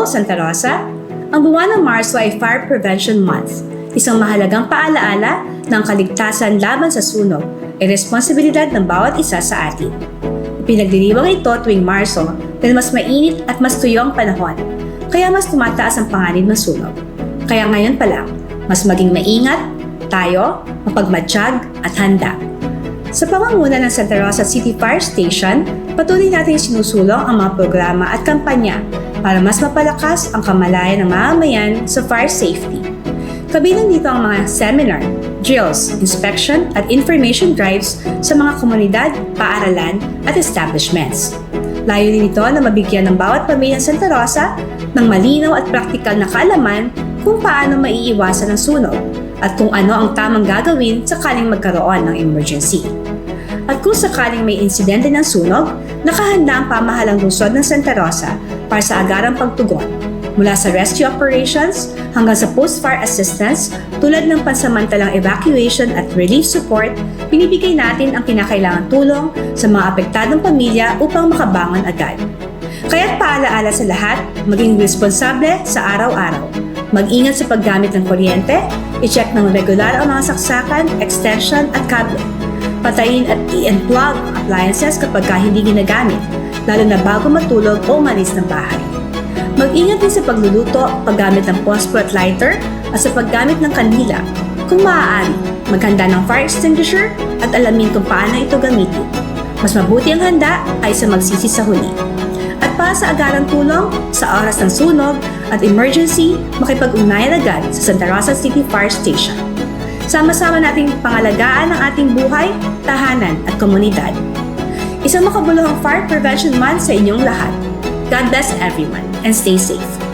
Santa Rosa! Ang buwan ng Marso ay Fire Prevention Month, isang mahalagang paalaala ng kaligtasan laban sa sunog ay responsibilidad ng bawat isa sa atin. Pinagdiriwang ito tuwing Marso dahil mas mainit at mas tuyo ang panahon, kaya mas tumataas ang panganib ng sunog. Kaya ngayon pa lang, mas maging maingat, tayo, mapagmatsyag at handa. Sa pangunguna ng Santa Rosa City Fire Station, patuloy natin sinusulong ang mga programa at kampanya para mas mapalakas ang kamalayan ng mamamayan sa fire safety. Kabilang dito ang mga seminar, drills, inspection at information drives sa mga komunidad, paaralan at establishments. Layunin nito na mabigyan ng bawat pamilyang Santa Rosa ng malinaw at praktikal na kaalaman kung paano maiiwasan ang sunog at kung ano ang tamang gagawin sakaling magkaroon ng emergency. At kung sakaling may insidente ng sunog, nakahanda ang pamahalang lungsod ng Santa Rosa para sa agarang pagtugon, mula sa rescue operations hanggang sa post-fire assistance tulad ng pansamantalang evacuation at relief support, binibigay natin ang kinakailangang tulong sa mga apektadong pamilya upang makabangon agad. Kaya't paalaala sa lahat, maging responsable sa araw-araw. Mag-ingat sa paggamit ng kuryente, i-check ng regular ang mga saksakan, extension at kable. Patayin at i-unplug ang appliances kapag hindi ginagamit, lalo na bago matulog o umalis ng bahay. Mag-ingat din sa pagluluto, paggamit ng phosphor at lighter at sa paggamit ng kandila. Kung maaari, maghanda ng fire extinguisher at alamin kung paano ito gamitin. Mas mabuti ang handa ay sa magsisi sa huli. At para sa agarang tulong, sa oras ng sunog at emergency, makipag-ugnayan agad sa Santa Rosa City Fire Station. Sama-sama nating pangalagaan ang ating buhay, tahanan at komunidad. Isang makabuluhang Fire Prevention Month sa inyong lahat. God bless everyone and stay safe.